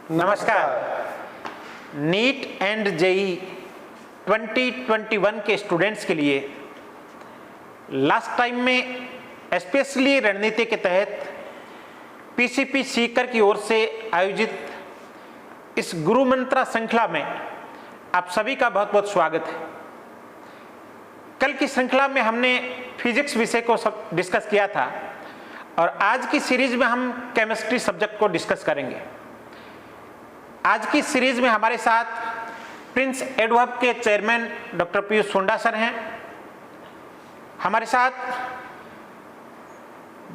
नमस्कार। Neat and JEE 2021 के students के लिए लास्ट टाइम में स्पेशली रणनीति के तहत पीसीपी सीकर की ओर से आयोजित इस गुरु मंत्रा श्रृंखला में आप सभी का बहुत बहुत स्वागत है। कल की श्रृंखला में हमने फिजिक्स विषय को डिस्कस किया था और आज की सीरीज में हम केमिस्ट्री सब्जेक्ट को डिस्कस करेंगे। आज की सीरीज में हमारे साथ प्रिंस एडवर्ब के चेयरमैन डॉक्टर पीयूष सोंडा सर हैं। हमारे साथ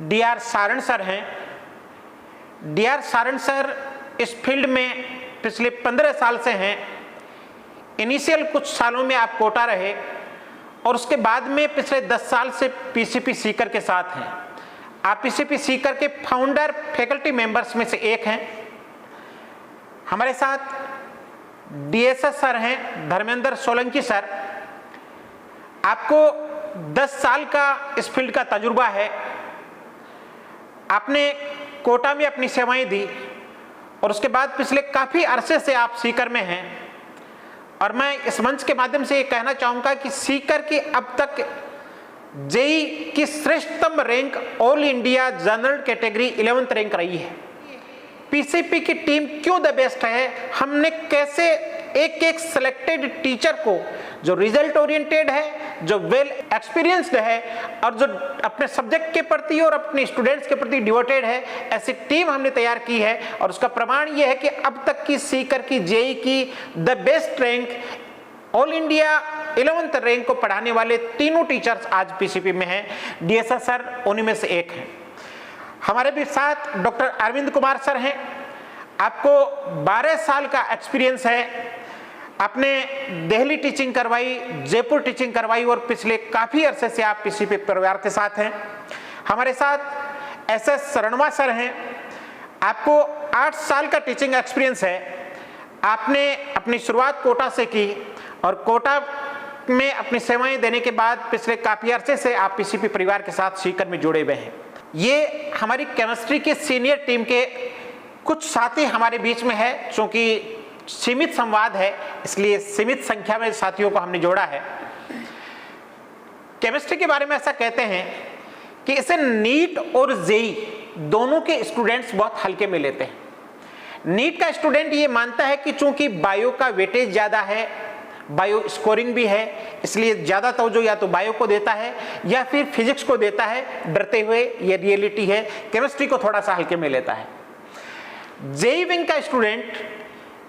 डीआर सारण सर हैं। डीआर सारण सर इस फील्ड में पिछले 15 साल से हैं। इनिशियल कुछ सालों में आप कोटा रहे और उसके बाद में पिछले 10 साल से पीसीपी सीकर के साथ हैं। आप पीसीपी सीकर के फाउंडर फैकल्टी मेंबर्स में से एक हैं। हमारे साथ डीएसएस सर हैं, धर्मेंद्र सोलंकी सर। आपको 10 साल का इस फील्ड का तजुर्बा है। आपने कोटा में अपनी सेवाएं दी और उसके बाद पिछले काफी अरसे से आप सीकर में हैं। और मैं इस मंच के माध्यम से ये कहना चाहूंगा कि सीकर की अब तक जेई की श्रेष्ठतम rank all India general category 11th rank रही है। पीसीपी की टीम क्यों द बेस्ट है, हमने कैसे एक एक सिलेक्टेड टीचर को जो रिजल्ट ओरिएंटेड है, जो वेल एक्सपीरियंस्ड है और जो अपने सब्जेक्ट के प्रति और अपने स्टूडेंट्स के प्रति डिवोटेड है, ऐसी टीम हमने तैयार की है। और उसका प्रमाण यह है कि अब तक की सीकर की जेई की the best rank all India 11th rank को पढ़ाने वाले तीनों टीचर्स आज पीसीपी में हैं। डीएसएस सर उन्हीं में से एक हैं। हमारे भी साथ डॉक्टर अरविंद कुमार सर हैं। आपको 12 साल का एक्सपीरियंस है। आपने दिल्ली टीचिंग करवाई, जयपुर टीचिंग करवाई और पिछले काफी अरसे से आप पीसीपी परिवार के साथ हैं। हमारे साथ एसएस शरणवा सर हैं। आपको 8 साल का टीचिंग एक्सपीरियंस है। आपने अपनी शुरुआत कोटा से की और कोटा में अपनी सेवाएं देने के बाद पिछले काफी अरसे से आप पीसीपी परिवार के साथ सीकर में जुड़े हुए हैं। ये हमारी केमिस्ट्री के सीनियर टीम के कुछ साथी हमारे बीच में है। क्योंकि सीमित संवाद है इसलिए सीमित संख्या में साथियों को हमने जोड़ा है। केमिस्ट्री के बारे में ऐसा कहते हैं कि इसे नीट और जेई दोनों के स्टूडेंट्स बहुत हल्के में लेते हैं। नीट का स्टूडेंट ये मानता है कि चूंकि बायो का वेटेज ज्यादा है, बायो स्कोरिंग भी है, इसलिए ज्यादा तवज्जो या तो बायो को देता है या फिर फिजिक्स को देता है डरते हुए। ये रियलिटी है। केमिस्ट्री को थोड़ा सा हल्के में लेता है। जेई विंग का स्टूडेंट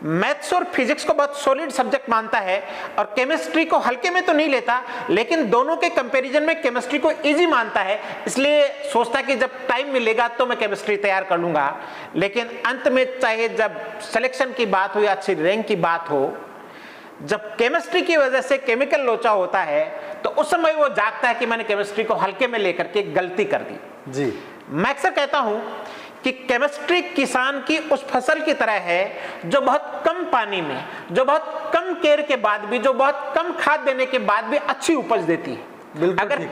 मैथ्स और फिजिक्स को बहुत सॉलिड सब्जेक्ट मानता है और केमिस्ट्री को हल्के में तो नहीं लेता, लेकिन दोनों के कंपैरिजन में केमिस्ट्री को इजी मानता है। इसलिए सोचता है कि जब टाइम मिलेगा तो मैं केमिस्ट्री तैयार कर लूंगा। लेकिन अंत में चाहे जब सिलेक्शन की बात हो या अच्छी रैंक की बात हो, जब केमिस्ट्री की वजह से केमिकल लोचा होता है तो उस समय वो जागता है कि मैंने केमिस्ट्री को हल्के में लेकर के गलती कर दी। जी, मैं अक्सर कहता हूं कि केमिस्ट्री किसान की उस फसल की तरह है जो बहुत कम पानी में, जो बहुत कम केयर के बाद भी, जो बहुत कम खाद देने के बाद भी अच्छी उपज देती है। अगर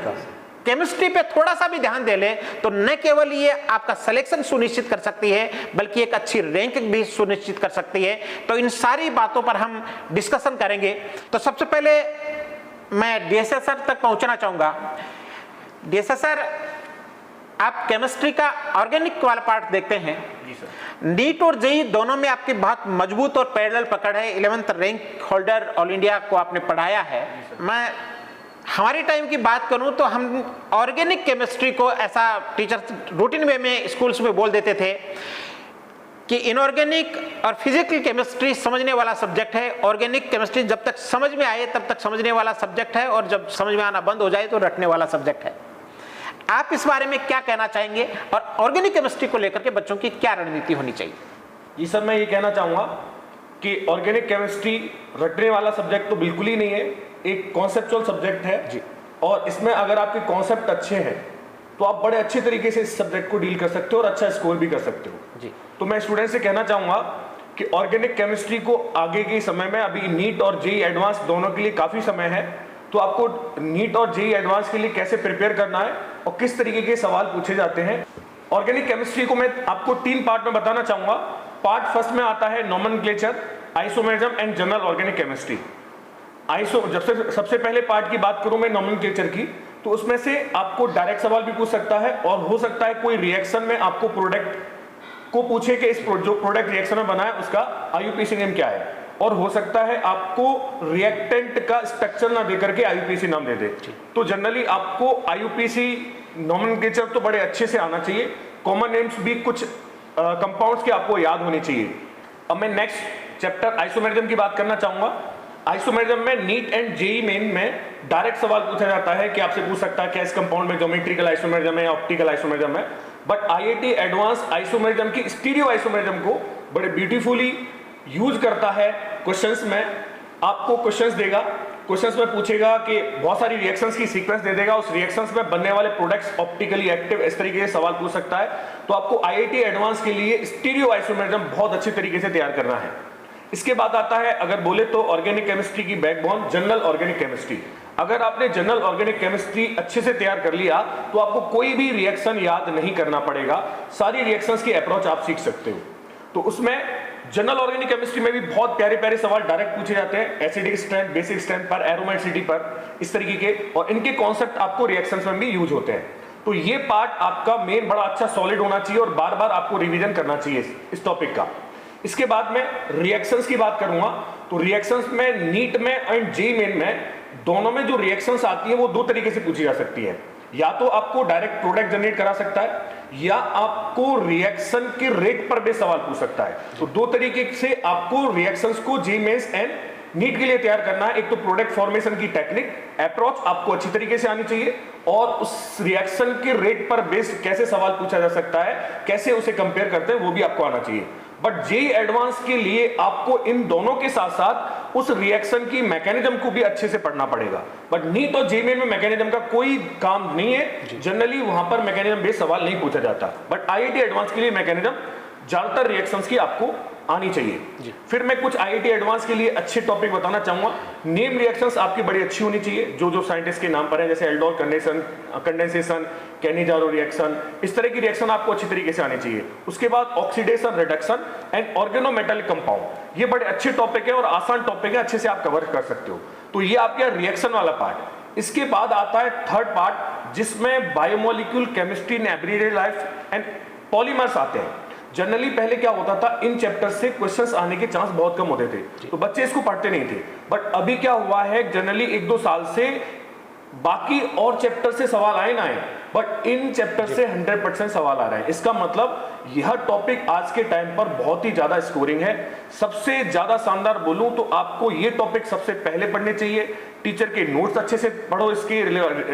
केमिस्ट्री पे थोड़ा सा भी ध्यान दे ले तो न केवल ये आपका सिलेक्शन सुनिश्चित कर सकती है बल्कि एक अच्छी रैंक भी सुनिश्चित कर सकती है। तो इन सारी बातों पर हम डिस्कशन करेंगे। तो सबसे पहले मैं डीएसएस सर तक पहुंचना चाहूंगा। डीएसएस सर, आप केमिस्ट्री का ऑर्गेनिक वाला पार्ट देखते हैं। नीट और जेई दोनों में आपकी बहुत मजबूत और पैरेलल पकड़ है। 11th rank holder all India को आपने पढ़ाया है। मैं हमारे टाइम की बात करूं तो हम ऑर्गेनिक केमिस्ट्री को ऐसा टीचर रूटीन वे में स्कूल्स में बोल देते थे कि इनऑर्गेनिक और फिजिकल केमिस्ट्री समझने वाला सब्जेक्ट है। ऑर्गेनिक केमिस्ट्री जब तक समझ में आए तब तक समझने वाला सब्जेक्ट है और जब समझ में आना बंद हो जाए तो रटने वाला सब्जेक्ट है। आप इस बारे में क्या कहना चाहेंगे और ऑर्गेनिक केमिस्ट्री को लेकर के बच्चों की क्या रणनीति होनी चाहिए? जी सर, मैं ये कहना चाहूंगा कि ऑर्गेनिक केमिस्ट्री रटने वाला सब्जेक्ट तो बिल्कुल ही नहीं है। एक कॉन्सेप्चुअल सब्जेक्ट है जी। और इसमें अगर आपके कॉन्सेप्ट अच्छे हैं तो आप बड़े अच्छे तरीके से इस सब्जेक्ट को डील कर सकते हो और अच्छा स्कोर भी कर सकते हो जी। तो मैं स्टूडेंट से कहना चाहूंगा कि ऑर्गेनिक केमिस्ट्री को आगे के समय में, अभी नीट और जेई एडवांस दोनों के लिए काफी समय है, तो आपको नीट और जेई एडवांस के लिए कैसे प्रिपेयर करना है और किस तरीके के सवाल पूछे जाते हैं। ऑर्गेनिक केमिस्ट्री को मैं आपको 3 पार्ट में बताना चाहूंगा पार्ट फर्स्ट में आता है nomenclature, isomerism and general organic chemistry. जब सबसे पहले पार्ट की बात करूं मैं नोमेनक्लेचर की, तो उसमें से आपको डायरेक्ट सवाल भी पूछ सकता है और हो सकता है कोई रिएक्शन में आपको प्रोडक्ट को पूछे कि इस जो प्रोडक्ट रिएक्शन में बना है उसका आईयूपीसी नेम क्या है, और हो सकता है आपको रिएक्टेंट का स्ट्रक्चर ना देकर के आईयूपीसी नाम दे दे। तो जनरली आपको आईयूपीसी नोमेनक्लेचर तो बड़े अच्छे से आना चाहिए, कॉमन नेम्स भी कुछ कंपाउंड्स के आपको याद होने चाहिए। अब मैं नेक्स्ट चैप्टर आइसोमेरिज्म की बात करना चाहूंगा। आइसोमेरिज्म में नीट एंड जेईई मेन में डायरेक्ट सवाल पूछा जाता है कि आपसे पूछ सकता है क्या इस कंपाउंड में ज्योमेट्रिकल आइसोमेरिज्म है या ऑप्टिकल आइसोमेरिज्म है। बट आईआईटी एडवांस आइसोमेरिज्म की स्टीरियो आइसोमेरिज्म को बड़े ब्यूटीफुली यूज करता है क्वेश्चंस में। आपको क्वेश्चंस देगा, क्वेश्चंस में पूछेगा कि बहुत सारी रिएक्शंस की सीक्वेंस दे देगा, उस रिएक्शंस में बनने वाले प्रोडक्ट्स ऑप्टिकली एक्टिव, इस तरीके से सवाल पूछ सकता है। तो आपको आईआईटी एडवांस के लिए स्टीरियो आइसोमेरिज्म बहुत अच्छे तरीके से तैयार करना है। इसके बाद आता है, अगर बोले तो ऑर्गेनिक केमिस्ट्री की बैकबोन जनरल ऑर्गेनिक केमिस्ट्री। अगर आपने जनरल ऑर्गेनिक केमिस्ट्री अच्छे से तैयार कर लिया तो आपको कोई भी रिएक्शन याद नहीं करना पड़ेगा, सारी रिएक्शंस की अप्रोच आप सीख सकते हो। तो उसमें जनरल ऑर्गेनिक केमिस्ट्री में भी बहुत प्यारे प्यारे सवाल डायरेक्ट पूछे जाते हैं, एसिडिक स्ट्रेंथ, बेसिक स्ट्रेंथ पर, एरोमेटिसिटी पर, इस तरीके के, और इनके कॉन्सेप्ट आपको रिएक्शंस में भी यूज होते हैं। तो ये पार्ट आपका मेन बड़ा अच्छा सॉलिड होना चाहिए और बार बार आपको रिवीजन करना चाहिए इस टॉपिक का। इसके बाद में रिएक्शंस की बात करूंगा, तो रिएक्शंस में नीट में एंड जेईई मेन में दोनों में जो रिएक्शंस आती है वो दो तरीके से पूछी जा सकती है। या तो आपको डायरेक्ट प्रोडक्ट जनरेट करा सकता है या आपको रिएक्शन के रेट पर भी सवाल पूछ सकता है। तो दो तरीके से आपको रिएक्शंस को जेईई मेंस एंड नीट के लिए तैयार करना है। एक तो प्रोडक्ट फॉर्मेशन की टेक्निक अप्रोच आपको अच्छी तरीके से आनी चाहिए, और उस रिएक्शन के रेट पर बेस्ड कैसे सवाल पूछा जा सकता है, कैसे उसे कंपेयर करते हैं, वो भी आपको आना चाहिए। बट जेईई एडवांस के लिए आपको इन दोनों के साथ साथ उस रिएक्शन की मैकेनिज्म को भी अच्छे से पढ़ना पड़ेगा। बट नीट और जेईई में मैकेनिज्म का कोई काम नहीं है, जनरली वहां पर मैकेनिज्म बेस्ड सवाल नहीं पूछा जाता। बट आईआईटी एडवांस के लिए मैकेनिज्म ज्यादातर रिएक्शंस की आपको आनी चाहिए। फिर मैं कुछ आईआईटी एडवांस के लिए अच्छे टॉपिक बताना चाहूंगा। नेम रिएक्शंस आपकी बड़ी अच्छी होनी चाहिए, जो साइंटिस्ट के नाम पर है, जैसे एल्डोल कंडेंसेशन, कैनिजारो रिएक्शन, इस तरह की रिएक्शन आपको अच्छी तरीके से आनी चाहिए। उसके बाद oxidation, reduction and organometallic compound, ये बड़े अच्छे टॉपिक है और आसान टॉपिक है, अच्छे से आप कवर कर सकते हो। तो ये आपका रिएक्शन वाला पार्ट। इसके बाद आता है थर्ड पार्ट, जिसमें biomolecule chemistry in everyday life and polymers आते हैं। जनरली पहले क्या होता था, इन चैप्टर से क्वेश्चंस आने के चांस बहुत कम होते थे, तो बच्चे इसको पढ़ते नहीं थे। बट अभी क्या हुआ है, जनरली 1-2 साल से बाकी और चैप्टर से सवाल आए ना आए, बट इन चैप्टर से 100% सवाल आ रहे हैं। इसका मतलब यह टॉपिक आज के टाइम पर बहुत ही ज्यादा स्कोरिंग है। सबसे ज्यादा शानदार बोलूं तो आपको ये टॉपिक सबसे पहले पढ़ने चाहिए। टीचर के नोट्स अच्छे से पढ़ो, इसके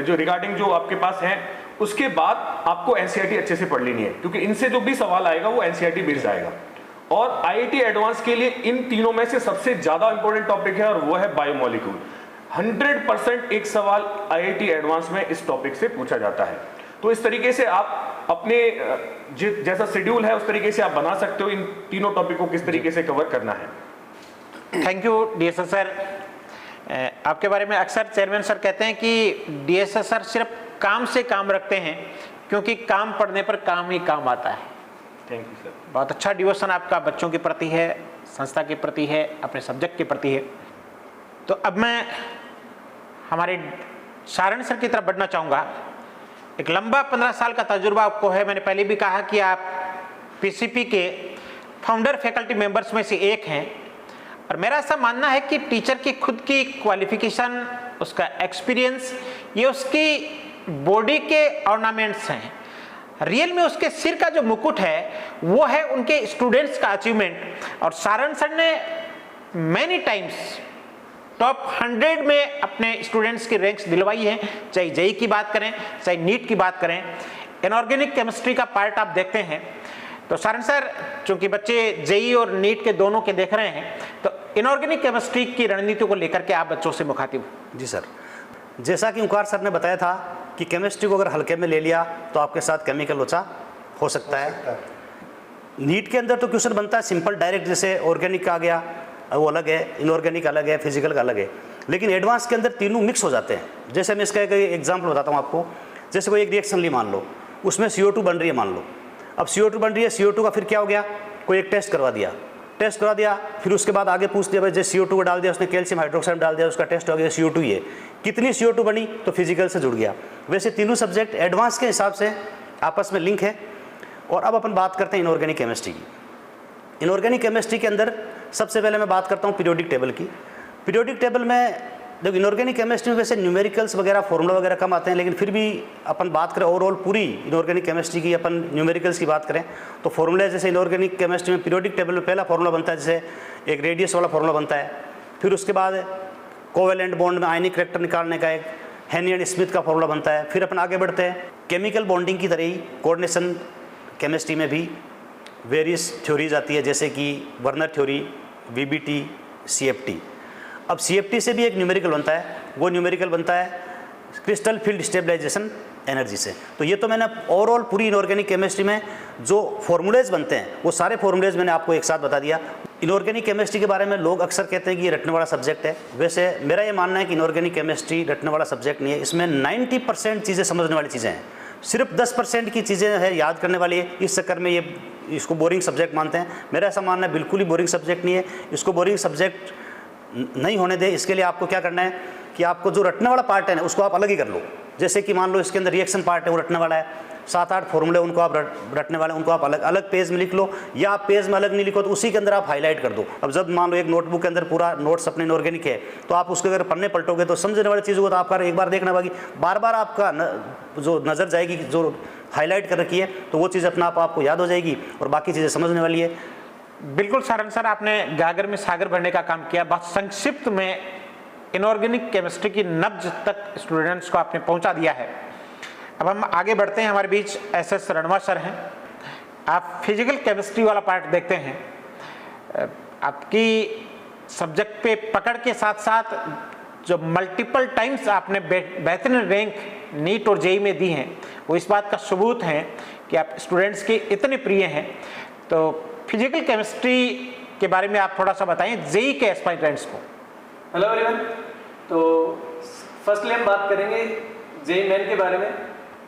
जो रिगार्डिंग जो आपके पास है। उसके बाद आपको एनसीईआरटी अच्छे से पढ़ लेनी है, क्योंकि इनसे जो भी सवाल आएगा वो एनसीईआरटी बेस्ड आएगा। और आईआईटी एडवांस के लिए इन तीनों में से सबसे ज्यादा इंपॉर्टेंट टॉपिक है और वो है बायोमोलिक्यूल। 100% एक सवाल आईआईटी एडवांस में इस टॉपिक से पूछा जाता है। तो इस तरीके से आप अपने जैसा शेड्यूल है उस तरीके से आप बना सकते हो इन तीनों टॉपिक को किस तरीके से कवर करना है। Thank you DSS sir. आपके बारे में अक्सर चेयरमैन सर कहते हैं कि डीएसएस सर सिर्फ काम से काम रखते हैं, क्योंकि काम पढ़ने पर काम ही काम आता है। Thank you sir. बहुत अच्छा डिवोशन आपका बच्चों के प्रति है, संस्था के प्रति है, अपने सब्जेक्ट के प्रति है। तो अब मैं हमारे सारण सर की तरफ बढ़ना चाहूँगा। एक लंबा 15 साल का तजुर्बा आपको है। मैंने पहले भी कहा कि आप पीसीपी के फाउंडर फैकल्टी मेंबर्स में से एक हैं, और मेरा ऐसा मानना है कि टीचर की खुद की क्वालिफिकेशन, उसका एक्सपीरियंस, ये उसकी बॉडी के ऑर्नामेंट्स हैं। रियल में उसके सिर का जो मुकुट है वो है उनके स्टूडेंट्स का अचीवमेंट। और सारण सर ने मैनी टाइम्स टॉप 100 में अपने स्टूडेंट्स की रैंक्स दिलवाई है, चाहे जेईई की बात करें, चाहे नीट की बात करें। इनऑर्गेनिक केमिस्ट्री का पार्ट आप देखते हैं तो सारण सर, चूंकि बच्चे जेईई और नीट के दोनों के देख रहे हैं, तो इनऑर्गेनिक केमिस्ट्री की रणनीति को लेकर के आप बच्चों से मुखातिब। जी सर, जैसा कि ओंकार सर ने बताया था कि केमिस्ट्री को अगर हल्के में ले लिया तो आपके साथ केमिकल लोचा हो सकता है। नीट के अंदर तो क्वेश्चन बनता है सिंपल डायरेक्ट, जैसे ऑर्गेनिक का आ गया वो अलग है, इनऑर्गेनिक अलग है, फिजिकल का अलग है। लेकिन एडवांस के अंदर तीनों मिक्स हो जाते हैं। जैसे मैं इसका एक एग्जाम्पल बताता हूँ आपको। जैसे कोई एक रिएक्शन ली मान लो, उसमें CO2 बन रही है मान लो। अब CO2 बन रही है, CO2 का फिर क्या हो गया, कोई एक टेस्ट करवा दिया, फिर उसके बाद आगे पूछ दिया भाई जैसे CO2 को डाल दिया उसने, कैल्शियम हाइड्रोक्साइड डाल दिया, उसका टेस्ट हो गया CO2 ही है, कितनी CO2 बनी, तो फिजिकल से जुड़ गया। वैसे तीनों सब्जेक्ट एडवांस के हिसाब से आपस में लिंक है। और अब अपन बात करते हैं इनऑर्गेनिक केमिस्ट्री की। इनऑर्गेनिक केमिस्ट्री के अंदर सबसे पहले मैं बात करता हूँ पीरियोडिक टेबल की। पीरियोडिक टेबल में देखो इनऑर्गेनिक केमिस्ट्री में वैसे न्यूमेरिकल्स वगैरह फॉर्मूला वगैरह कम आते हैं, लेकिन फिर भी अपन बात करें ओवरऑल पूरी इनऑर्गेनिक केमिस्ट्री की, अपन न्यूमेरिकल्स की बात करें तो फॉर्मूले जैसे इनऑर्गेनिक केमिस्ट्री में पीरियोडिक टेबल में पहला फॉर्मूला बनता है, जैसे एक रेडियस वाला फॉर्मूला बनता है। फिर उसके बाद कोवेलेंट बॉन्ड में आयनिक करैक्टर निकालने का एक हेनी एंड स्मिथ का फॉर्मूला बनता है। फिर अपन आगे बढ़ते हैं केमिकल बॉन्डिंग की तरह ही कोऑर्डिनेशन केमिस्ट्री में भी वेरियस थ्योरीज आती है, जैसे कि वर्नर थ्योरी, VBT, CFT। अब CFT से भी एक न्यूमेरिकल बनता है, वो न्यूमेरिकल बनता है क्रिस्टल फील्ड स्टेबलाइजेशन एनर्जी से। तो ये तो मैंने ओवरऑल पूरी इनऑर्गेनिक केमिस्ट्री में जो फॉर्मूलेज बनते हैं वो सारे फॉर्मूलेज मैंने आपको एक साथ बता दिया। इनऑर्गेनिक केमिस्ट्री के बारे में लोग अक्सर कहते हैं कि ये रटने वाला सब्जेक्ट है। वैसे मेरा ये मानना है कि इनऑर्गेनिक केमिस्ट्री रटने वाला सब्जेक्ट नहीं है, इसमें 90% चीज़ें समझने वाली चीज़ें हैं, सिर्फ 10% की चीज़ें हैं याद करने वाली है। इस चक्कर में ये इसको बोरिंग सब्जेक्ट मानते हैं। मेरा ऐसा मानना है बिल्कुल ही बोरिंग सब्जेक्ट नहीं है, इसको बोरिंग सब्जेक्ट नहीं होने दे। इसके लिए आपको क्या करना है कि आपको जो रटने वाला पार्ट है ना उसको आप अलग ही कर लो। जैसे कि मान लो इसके अंदर रिएक्शन पार्ट है वो रटने वाला है, 7-8 फॉर्मूले उनको आप रटने वाले उनको आप अलग अलग पेज में लिख लो, या आप पेज में अलग नहीं लिखो तो उसी के अंदर आप हाईलाइट कर दो। अब जब मान लो एक नोटबुक के अंदर पूरा नोट्स अपने इनऑर्गेनिक है तो आप उसके अगर पन्ने पलटोगे तो समझने वाली चीज़ को तो आपका एक बार देखना होगी, बार बार आपका जो नज़र जाएगी जो हाईलाइट कर रखी है तो वो चीज़ अपना आपको याद हो जाएगी और बाकी चीज़ें समझने वाली है। बिल्कुल सारंग सर, आपने गागर में सागर भरने का काम किया। बहुत संक्षिप्त में इनऑर्गेनिक केमिस्ट्री की नब्ज तक स्टूडेंट्स को आपने पहुंचा दिया है। अब हम आगे बढ़ते हैं, हमारे बीच SS रणवा सर हैं। आप फिजिकल केमिस्ट्री वाला पार्ट देखते हैं, आपकी सब्जेक्ट पे पकड़ के साथ साथ जो मल्टीपल टाइम्स आपने बेहतरीन रैंक नीट और JEE में दी हैं वो इस बात का सबूत है कि आप स्टूडेंट्स के इतने प्रिय हैं। तो फिजिकल केमिस्ट्री के बारे में आप थोड़ा सा बताएं JEE के एस्पायरेंट्स को। हेलो एवरीवन, तो फर्स्टली हम बात करेंगे JEE मेन के बारे में।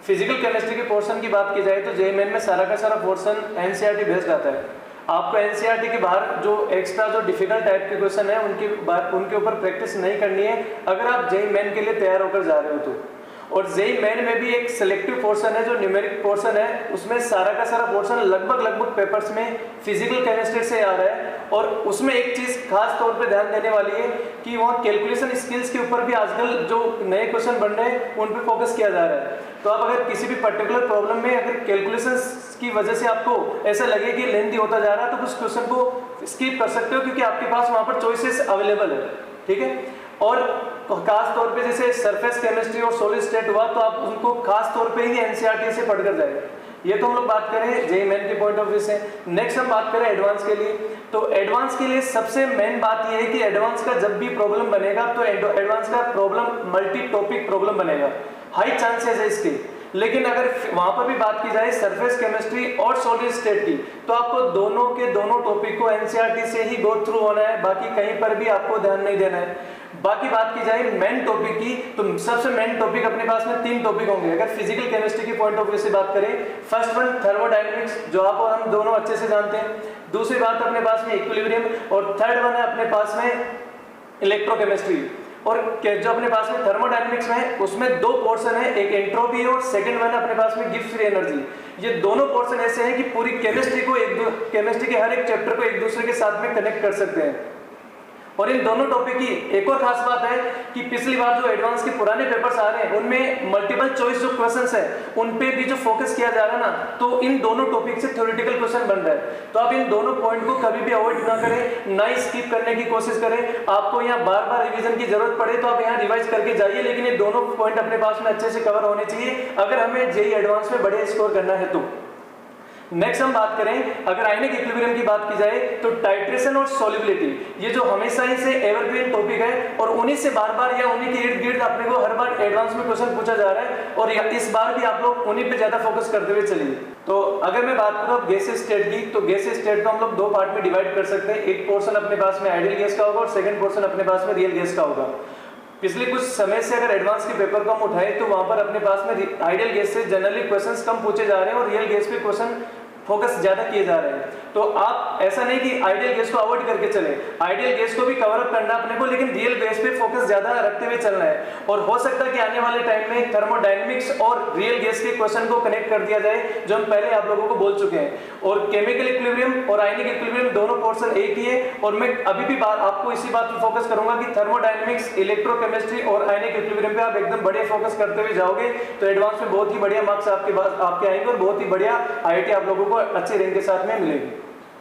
फिजिकल केमिस्ट्री के पोर्शन की बात की जाए तो JEE मेन में सारा का सारा पोर्शन NCERT बेस्ड आता है। आपको NCERT के बाहर जो एक्स्ट्रा जो डिफिकल्ट टाइप के क्वेश्चन है उनके ऊपर प्रैक्टिस नहीं करनी है अगर आप JEE मेन के लिए तैयार होकर जा रहे हो तो। और JEE मेन में भी एक सिलेक्टिव पोर्शन है जो न्यूमेरिक पोर्शन है, उसमें सारा का सारा पोर्शन लगभग पेपर्स में फिजिकल केमिस्ट्री से आ रहा है। और उसमें एक चीज खास तौर पे ध्यान देने वाली है कि वहाँ कैलकुलेशन स्किल्स के ऊपर भी आजकल जो नए क्वेश्चन बन रहे हैं उन पे फोकस किया जा रहा है। तो आप अगर किसी भी पर्टिकुलर प्रॉब्लम में अगर कैलकुलेशंस की वजह से आपको ऐसा लगे कि लेंथी होता जा रहा है तो उस क्वेश्चन को स्किप कर सकते हो क्योंकि आपके पास वहाँ पर चॉइसेस अवेलेबल है, ठीक है। और खास तौर पे जैसे सरफेस केमिस्ट्री और सॉलिड स्टेट हुआ तो आप उनको खास तौर पे ही NCERT से पढ़कर जाएंगे। ये तो हम लोग बात करें JEE मेन के पॉइंट ऑफ व्यू से। नेक्स्ट हम बात करें एडवांस के लिए, तो एडवांस के लिए सबसे मेन बात ये है कि एडवांस का जब भी प्रॉब्लम बनेगा तो एडवांस का प्रॉब्लम मल्टी टॉपिक प्रॉब्लम बनेगा, हाई चांसेस है इसके। लेकिन अगर वहां पर भी बात की जाए सरफेस केमिस्ट्री और सॉलिड स्टेट की तो आपको दोनों के दोनों टॉपिक को NCERT से ही गो थ्रू होना है, बाकी कहीं पर भी आपको ध्यान नहीं देना है। बाकी बात की जाए मेन टॉपिक की तो सबसे मेन टॉपिक अपने पास में 3 टॉपिक होंगे अगर फिजिकल केमिस्ट्री के पॉइंट ऑफ व्यू से बात करें। फर्स्ट वन थर्मोडायनेमिक्स जो आप और हम दोनों अच्छे से जानते हैं, दूसरी बात अपने पास में इक्विलिब्रियम, और थर्ड वन है अपने पास में इलेक्ट्रोकेमिस्ट्री। और जो अपने पास में थर्मोडायनेमिक्स में है उसमें 2 पोर्शन है, एक एंट्रोपी है और सेकंड वन अपने पास में गिब्स फ्री एनर्जी। ये दोनों पोर्शन ऐसे हैं कि पूरी केमिस्ट्री के हर एक चैप्टर को एक दूसरे के साथ में कनेक्ट कर सकते हैं। और इन दोनों टॉपिक की एक और खास बात है कि पिछली बार जो एडवांस के पुराने पेपर्स आ रहे हैं उनमें मल्टीपल चॉइस जो क्वेश्चंस है उन पे भी जो फोकस किया जा रहा है ना, तो इन दोनों टॉपिक से थ्योरेटिकल क्वेश्चन बन रहा है। तो आप इन दोनों पॉइंट को कभी भी अवॉइड ना करें, ना ही स्किप करने की कोशिश करें। आपको यहाँ बार बार रिविजन की जरूरत पड़े तो आप यहाँ रिवाइज करके जाइए, लेकिन ये दोनों पॉइंट अपने पास में अच्छे से कवर होने चाहिए अगर हमें JEE एडवांस में बड़े स्कोर करना है तो। नेक्स्ट हम बात करें अगर आयनिक इक्विलिब्रियम की बात की जाए तो टाइट्रेशन और सॉल्युबिलिटी, ये जो हमेशा ही से एवरग्रीन टॉपिक है और उन्हीं से बार बार या उन्हीं के इर्द गिर्द अपने को हर बार एडवांस में क्वेश्चन पूछा जा रहा है और इस बार भी आप लोग उन्हीं पे ज्यादा फोकस करते हुए चलिए। तो अगर मैं बात करूं गैसेस स्टेट की तो गैसेस स्टेट को हम लोग 2 पार्ट में डिवाइड कर सकते हैं। एक पोर्शन अपने पास में आइडियल गैस का होगा और सेकंड पोर्शन अपने पास में रियल गैस का होगा। पिछले कुछ समय से अगर एडवांस के पेपर को हम उठाए तो वहां पर अपने पास में आइडियल गैस से जनरली क्वेश्चंस कम पूछे जा रहे हैं और रियल गैस पे क्वेश्चन फोकस ज्यादा किए जा रहे हैं। तो आप ऐसा नहीं कि आइडियल गैस को अवॉइड करके चले, आइडियल गैस को भी कवर अप करना अपने को, लेकिन रियल गैस पे फोकस ज्यादा रखते हुए चलना है। और हो सकता है कि आने वाले टाइम में थर्मोडायनेमिक्स और रियल गैस के क्वेश्चन को कनेक्ट कर दिया जाए, जो हम पहले आप लोगों को बोल चुके हैं। और केमिकल इक्विलिब्रियम और आयनिक इक्विलिब्रियम दोनों पोर्शन एक ही है। और मैं अभी भी आपको इसी बात पर फोकस करूंगा कि थर्मोडायनेमिक्स, इलेक्ट्रोकेमिस्ट्री और आयनिक इक्विलिब्रियम पे आप एकदम बढ़िया फोकस करते हुए जाओगे तो एडवांस में बहुत ही बढ़िया मार्क्स आपके आएंगे और बहुत ही बढ़िया आईआईटी आप लोगों को अच्छे रैंक के साथ में मिलेगी।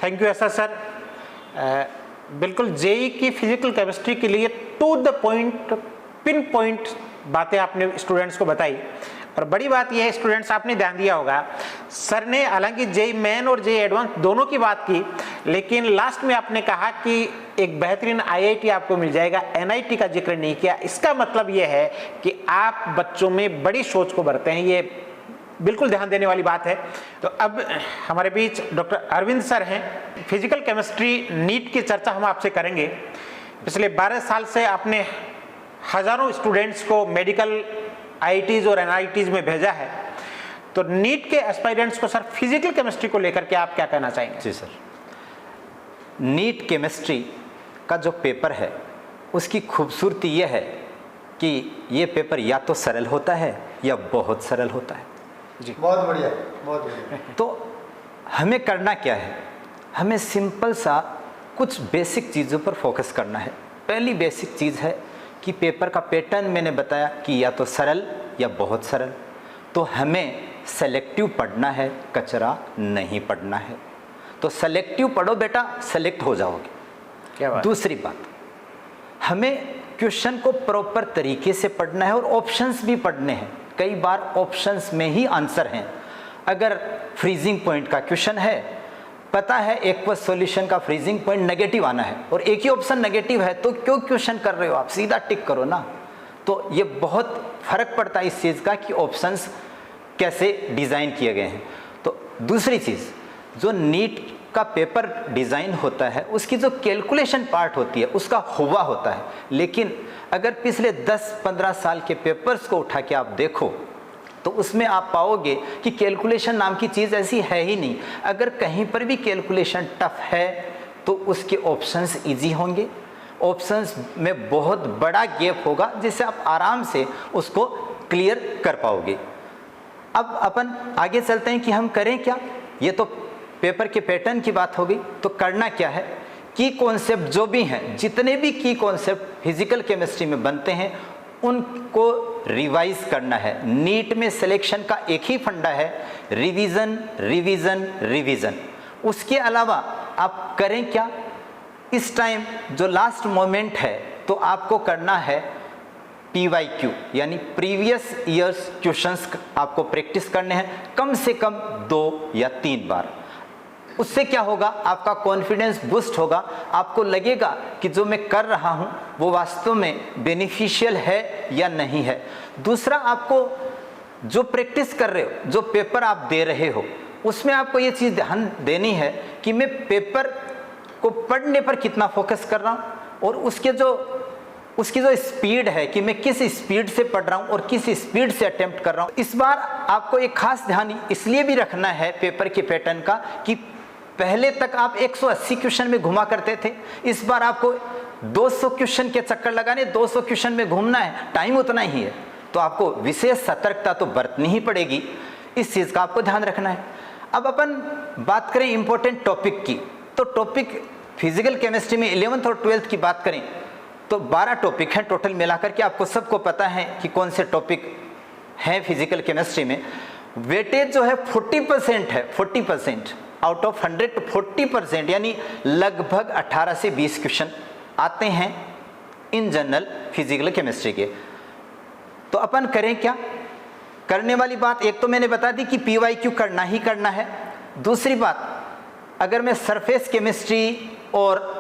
थैंक यू ऐसा सर। बिल्कुल जेई की फिजिकल केमिस्ट्री के लिए to the point, pinpoint बातें आपने स्टूडेंट्स को बताई। और बड़ी बात यह है स्टूडेंट्स, आपने ध्यान दिया होगा सर ने हालांकि जेई मेन और जेई एडवांस दोनों की बात की, लेकिन लास्ट में आपने कहा कि एक बेहतरीन आईआईटी आपको मिल जाएगा, एनआईटी का जिक्र नहीं किया। इसका मतलब यह है कि आप बच्चों में बड़ी सोच को भरते हैं, ये बिल्कुल ध्यान देने वाली बात है। तो अब हमारे बीच डॉक्टर अरविंद सर हैं। फिजिकल केमिस्ट्री नीट की चर्चा हम आपसे करेंगे। पिछले 12 साल से आपने हजारों स्टूडेंट्स को मेडिकल आईआईटीज और एनआईटीज में भेजा है, तो नीट के एस्पायरेंट्स को सर फिजिकल केमिस्ट्री को लेकर के आप क्या कहना चाहेंगे? जी सर, नीट केमिस्ट्री का जो पेपर है उसकी खूबसूरती यह है कि ये पेपर या तो सरल होता है या बहुत सरल होता है। जी बहुत बढ़िया, बहुत बढ़िया। तो हमें करना क्या है, हमें सिंपल सा कुछ बेसिक चीज़ों पर फोकस करना है। पहली बेसिक चीज़ है कि पेपर का पैटर्न मैंने बताया कि या तो सरल या बहुत सरल, तो हमें सेलेक्टिव पढ़ना है, कचरा नहीं पढ़ना है। तो सेलेक्टिव पढ़ो बेटा, सेलेक्ट हो जाओगे। क्या बात? दूसरी बात, हमें क्वेश्चन को प्रॉपर तरीके से पढ़ना है और ऑप्शंस भी पढ़ने हैं। कई बार ऑप्शंस में ही आंसर हैं। अगर फ्रीजिंग पॉइंट का क्वेश्चन है, पता है एक्वस सॉल्यूशन का फ्रीजिंग पॉइंट नेगेटिव आना है और एक ही ऑप्शन नेगेटिव है, तो क्यों क्वेश्चन कर रहे हो आप, सीधा टिक करो ना। तो ये बहुत फर्क पड़ता है इस चीज़ का कि ऑप्शंस कैसे डिज़ाइन किए गए हैं। तो दूसरी चीज़, जो नीट का पेपर डिज़ाइन होता है उसकी जो कैलकुलेशन पार्ट होती है उसका हुआ होता है, लेकिन अगर पिछले 10-15 साल के पेपर्स को उठा के आप देखो तो उसमें आप पाओगे कि कैलकुलेशन नाम की चीज़ ऐसी है ही नहीं। अगर कहीं पर भी कैलकुलेशन टफ है तो उसके ऑप्शंस इजी होंगे, ऑप्शंस में बहुत बड़ा गैप होगा जिससे आप आराम से उसको क्लियर कर पाओगे। अब अपन आगे चलते हैं कि हम करें क्या। ये तो पेपर के पैटर्न की बात हो गई, तो करना क्या है, की कॉन्सेप्ट जो भी हैं, जितने भी की कॉन्सेप्ट फिजिकल केमिस्ट्री में बनते हैं उनको रिवाइज करना है। नीट में सिलेक्शन का एक ही फंडा है, रिवीजन रिवीजन रिवीजन। उसके अलावा आप करें क्या, इस टाइम जो लास्ट मोमेंट है तो आपको करना है PYQ यानी प्रीवियस ईयर्स क्वेश्चंस आपको प्रैक्टिस करने हैं कम से कम 2 या 3 बार। उससे क्या होगा, आपका कॉन्फिडेंस बूस्ट होगा, आपको लगेगा कि जो मैं कर रहा हूं वो वास्तव में बेनिफिशियल है या नहीं है। दूसरा, आपको जो प्रैक्टिस कर रहे हो, जो पेपर आप दे रहे हो, उसमें आपको ये चीज़ ध्यान देनी है कि मैं पेपर को पढ़ने पर कितना फोकस कर रहा हूं और उसकी जो स्पीड है कि मैं किस स्पीड से पढ़ रहा हूं और किस स्पीड से अटेम्प्ट कर रहा हूं। इस बार आपको एक खास ध्यान इसलिए भी रखना है पेपर के पैटर्न का कि पहले तक आप 180 क्वेश्चन में घुमा करते थे, इस बार आपको 200 क्वेश्चन के चक्कर लगाने, 200 क्वेश्चन में घूमना है, टाइम उतना ही है, तो आपको विशेष सतर्कता तो बरतनी ही पड़ेगी। इस चीज़ का आपको ध्यान रखना है। अब अपन बात करें इंपॉर्टेंट टॉपिक की, तो टॉपिक फिजिकल केमिस्ट्री में 11th और 12th की बात करें तो 12 टॉपिक हैं टोटल मिलाकर के। आपको सबको पता है कि कौन से टॉपिक हैं फिजिकल केमिस्ट्री में। वेटेज जो है 40% है, 40% आउट ऑफ 100 40%, यानी लगभग 18 से 20 क्वेश्चन आते हैं इन जनरल फिजिकल केमिस्ट्री के। तो अपन करें क्या, करने वाली बात एक तो मैंने बता दी कि PYQ करना ही करना है। दूसरी बात, अगर मैं सरफेस केमिस्ट्री और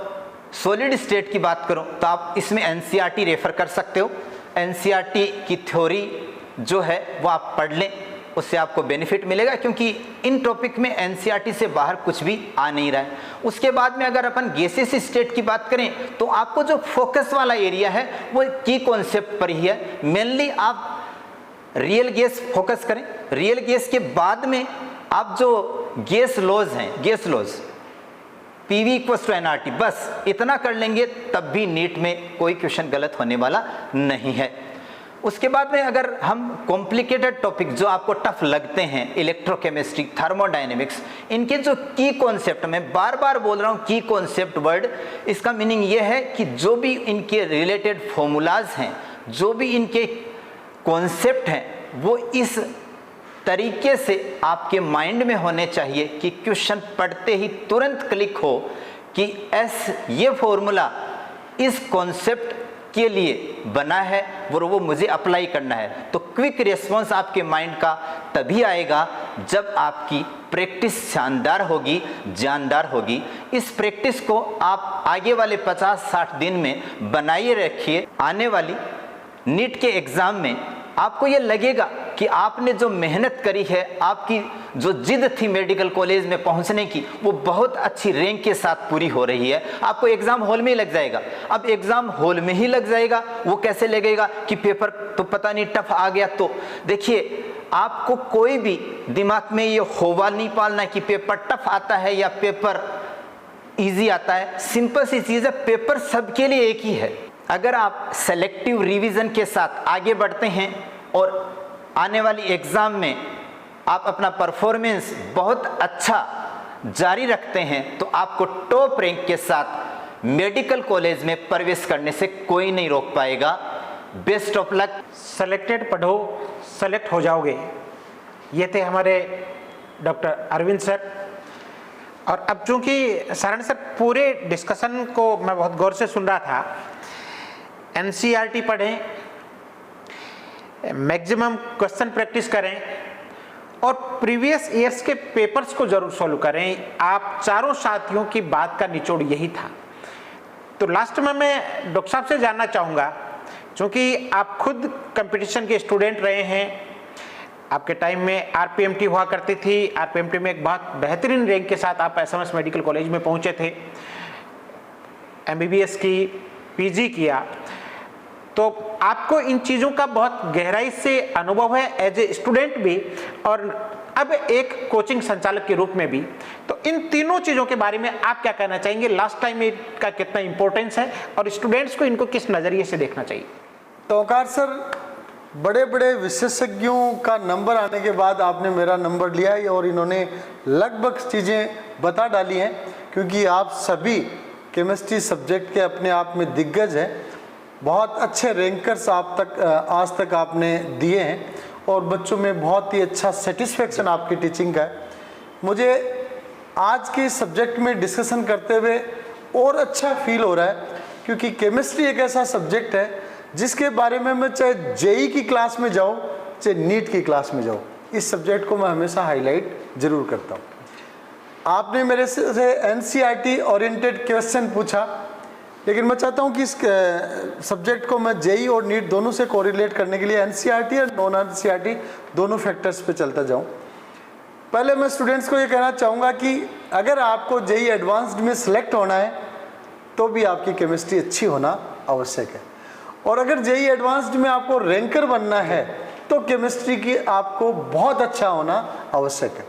सॉलिड स्टेट की बात करूं तो आप इसमें NCERT रेफर कर सकते हो। NCERT की थ्योरी जो है वो आप पढ़ लें, उससे आपको बेनिफिट मिलेगा, क्योंकि इन टॉपिक में NCERT से बाहर कुछ भी आ नहीं रहा है। उसके बाद में अगर अपन गैसेस स्टेट की बात करें तो आपको जो फोकस वाला एरिया है वो की कॉन्सेप्ट पर ही है। मेनली आप रियल गैस फोकस करें। रियल गैस के बाद में आप जो गैस लॉज हैं, gas laws PV equals to NRT, बस इतना कर लेंगे तब भी नीट में कोई क्वेश्चन गलत होने वाला नहीं है। उसके बाद में अगर हम कॉम्प्लिकेटेड टॉपिक जो आपको टफ लगते हैं, इलेक्ट्रोकेमिस्ट्री, थर्मोडायनेमिक्स, इनके जो की कॉन्सेप्ट, मैं बार बार बोल रहा हूँ की कॉन्सेप्ट वर्ड, इसका मीनिंग ये है कि जो भी इनके रिलेटेड फॉर्मूलाज हैं, जो भी इनके कॉन्सेप्ट हैं, वो इस तरीके से आपके माइंड में होने चाहिए कि क्वेश्चन पढ़ते ही तुरंत क्लिक हो कि ये फॉर्मूला इस कॉन्सेप्ट के लिए बना है और वो मुझे अप्लाई करना है। तो क्विक रिस्पॉन्स आपके माइंड का तभी आएगा जब आपकी प्रैक्टिस शानदार होगी, जानदार होगी। इस प्रैक्टिस को आप आगे वाले 50-60 दिन में बनाए रखिए। आने वाली नीट के एग्ज़ाम में आपको ये लगेगा कि आपने जो मेहनत करी है, आपकी जो जिद थी मेडिकल कॉलेज में पहुंचने की, वो बहुत अच्छी रैंक के साथ पूरी हो रही है। आपको एग्ज़ाम हॉल में ही लग जाएगा। अब एग्ज़ाम हॉल में ही लग जाएगा, वो कैसे लगेगा कि पेपर तो पता नहीं टफ आ गया। तो देखिए, आपको कोई भी दिमाग में ये होवा नहीं पालना कि पेपर टफ आता है या पेपर ईजी आता है। सिंपल सी चीज़ है, पेपर सबके लिए एक ही है। अगर आप सेलेक्टिव रिवीजन के साथ आगे बढ़ते हैं और आने वाली एग्ज़ाम में आप अपना परफॉर्मेंस बहुत अच्छा जारी रखते हैं, तो आपको टॉप रैंक के साथ मेडिकल कॉलेज में प्रवेश करने से कोई नहीं रोक पाएगा। Best of luck. सेलेक्टेड पढ़ो, सेलेक्ट हो जाओगे। ये थे हमारे डॉक्टर अरविंद सर। और अब चूंकि सारण सर पूरे डिस्कशन को मैं बहुत गौर से सुन रहा था, NCERT पढ़ें, मैक्सिमम क्वेश्चन प्रैक्टिस करें और प्रीवियस ईयर्स के पेपर्स को जरूर सॉल्व करें। आप चारों साथियों की बात का निचोड़ यही था। तो लास्ट में मैं डॉक्टर साहब से जानना चाहूँगा, क्योंकि आप खुद कंपटीशन के स्टूडेंट रहे हैं, आपके टाइम में RPMT हुआ करती थी, RPMT में एक बहुत बेहतरीन रैंक के साथ आप SMS मेडिकल कॉलेज में पहुँचे थे, MBBS की, PG किया, तो आपको इन चीज़ों का बहुत गहराई से अनुभव है एज ए स्टूडेंट भी और अब एक कोचिंग संचालक के रूप में भी। तो इन तीनों चीज़ों के बारे में आप क्या कहना चाहेंगे? लास्ट टाइम का कितना इंपॉर्टेंस है और स्टूडेंट्स को इनको किस नज़रिए से देखना चाहिए? तो ओंकार सर, बड़े बड़े विशेषज्ञों का नंबर आने के बाद आपने मेरा नंबर लिया है और इन्होंने लगभग चीज़ें बता डाली हैं, क्योंकि आप सभी केमिस्ट्री सब्जेक्ट के अपने आप में दिग्गज हैं। बहुत अच्छे रैंकर्स आप तक आज तक आपने दिए हैं और बच्चों में बहुत ही अच्छा सेटिस्फेक्शन आपकी टीचिंग का है। मुझे आज के सब्जेक्ट में डिस्कशन करते हुए और अच्छा फील हो रहा है, क्योंकि केमिस्ट्री एक ऐसा सब्जेक्ट है जिसके बारे में मैं चाहे JEE की क्लास में जाऊँ, चाहे नीट की क्लास में जाऊँ, इस सब्जेक्ट को मैं हमेशा हाईलाइट जरूर करता हूँ। आपने मेरे से NCERT ओरिएंटेड क्वेश्चन पूछा, लेकिन मैं चाहता हूं कि इस सब्जेक्ट को मैं JEE और नीट दोनों से कोरिलेट करने के लिए NCERT और नॉन NCERT दोनों फैक्टर्स पे चलता जाऊं। पहले मैं स्टूडेंट्स को ये कहना चाहूँगा कि अगर आपको JEE एडवांस्ड में सिलेक्ट होना है तो भी आपकी केमिस्ट्री अच्छी होना आवश्यक है, और अगर JEE एडवांस्ड में आपको रैंकर बनना है तो केमिस्ट्री की आपको बहुत अच्छा होना आवश्यक है।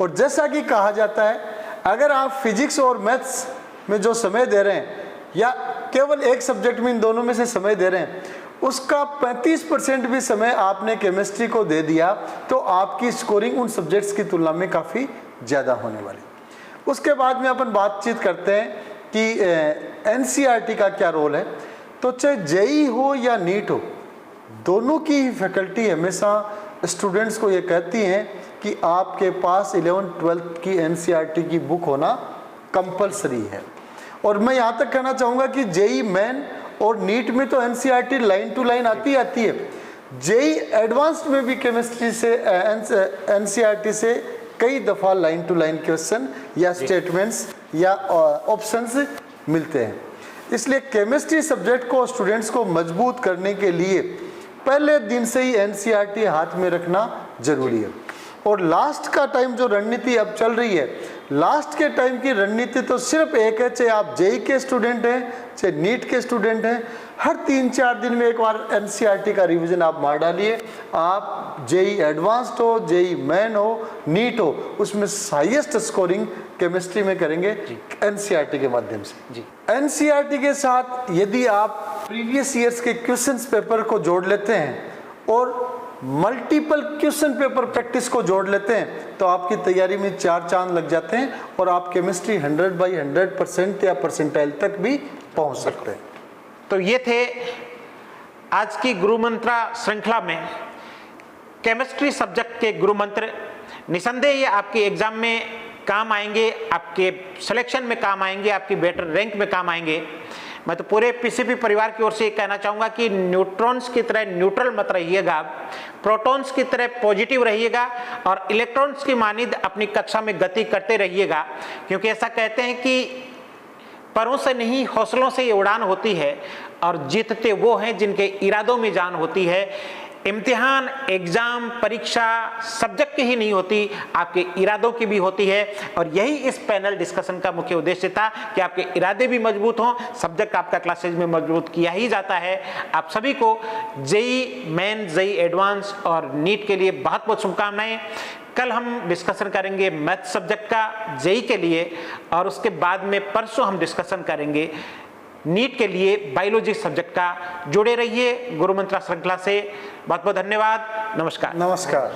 और जैसा कि कहा जाता है, अगर आप फिजिक्स और मैथ्स में जो समय दे रहे हैं या केवल एक सब्जेक्ट में इन दोनों में से समय दे रहे हैं, उसका 35% भी समय आपने केमिस्ट्री को दे दिया तो आपकी स्कोरिंग उन सब्जेक्ट्स की तुलना में काफ़ी ज़्यादा होने वाली। उसके बाद में अपन बातचीत करते हैं कि NCERT का क्या रोल है। तो चाहे JEE हो या नीट हो, दोनों की ही फैकल्टी हमेशा स्टूडेंट्स को ये कहती हैं कि आपके पास 11th-12th की NCERT की बुक होना कंपलसरी है। और मैं यहाँ तक कहना चाहूँगा कि JEE मेन और नीट में तो NCERT लाइन टू लाइन आती है, JEE एडवांस्ड में भी केमिस्ट्री से NCERT से कई दफ़ा लाइन टू लाइन क्वेश्चन या स्टेटमेंट्स या ऑप्शंस मिलते हैं। इसलिए केमिस्ट्री सब्जेक्ट को स्टूडेंट्स को मजबूत करने के लिए पहले दिन से ही NCERT हाथ में रखना जरूरी है। और लास्ट का टाइम जो रणनीति अब चल रही है, लास्ट के टाइम की रणनीति तो सिर्फ एक है, चाहे आप JEE के स्टूडेंट हैं चाहे नीट के स्टूडेंट हैं, हर 3-4 दिन में एक बार NCERT का रिवीजन आप मार डालिए। आप JEE एडवांस्ड हो, JEE मेन हो, नीट हो, उसमें हाईएस्ट स्कोरिंग केमिस्ट्री में करेंगे एनसीईआरटी के माध्यम से। जी। एनसीईआरटी के साथ यदि आप प्रीवियस ईयर्स के क्वेश्चंस पेपर को जोड़ लेते हैं और मल्टीपल क्वेश्चन पेपर प्रैक्टिस को जोड़ लेते हैं तो आपकी तैयारी में 4 चांद लग जाते हैं और आप केमिस्ट्री 100/100% या परसेंटाइल तक भी पहुंच सकते हैं। तो ये थे आज की गुरु मंत्रा श्रृंखला में केमिस्ट्री सब्जेक्ट के गुरु मंत्र। निसंदेह ये आपके एग्जाम में काम आएंगे, आपके सिलेक्शन में काम आएंगे, आपकी बेटर रैंक में काम आएंगे। मैं तो पूरे पीसीपी परिवार की ओर से कहना चाहूँगा कि न्यूट्रॉन्स की तरह न्यूट्रल मत रहिएगा, प्रोटॉन्स की तरह पॉजिटिव रहिएगा और इलेक्ट्रॉन्स की मानिंद अपनी कक्षा में गति करते रहिएगा, क्योंकि ऐसा कहते हैं कि परों से नहीं हौसलों से ये उड़ान होती है और जीतते वो हैं जिनके इरादों में जान होती है। इम्तिहान, एग्जाम, परीक्षा सब्जेक्ट की ही नहीं होती, आपके इरादों की भी होती है और यही इस पैनल डिस्कशन का मुख्य उद्देश्य था कि आपके इरादे भी मजबूत हों। सब्जेक्ट आपका क्लासेज में मजबूत किया ही जाता है। आप सभी को जेईई मेन, जेईई एडवांस और नीट के लिए बहुत बहुत शुभकामनाएं। कल हम डिस्कशन करेंगे मैथ सब्जेक्ट का जेईई के लिए और उसके बाद में परसों हम डिस्कशन करेंगे नीट के लिए बायोलॉजी सब्जेक्ट का। जुड़े रहिए गुरु मंत्रा श्रृंखला से। बहुत बहुत धन्यवाद। नमस्कार। नमस्कार।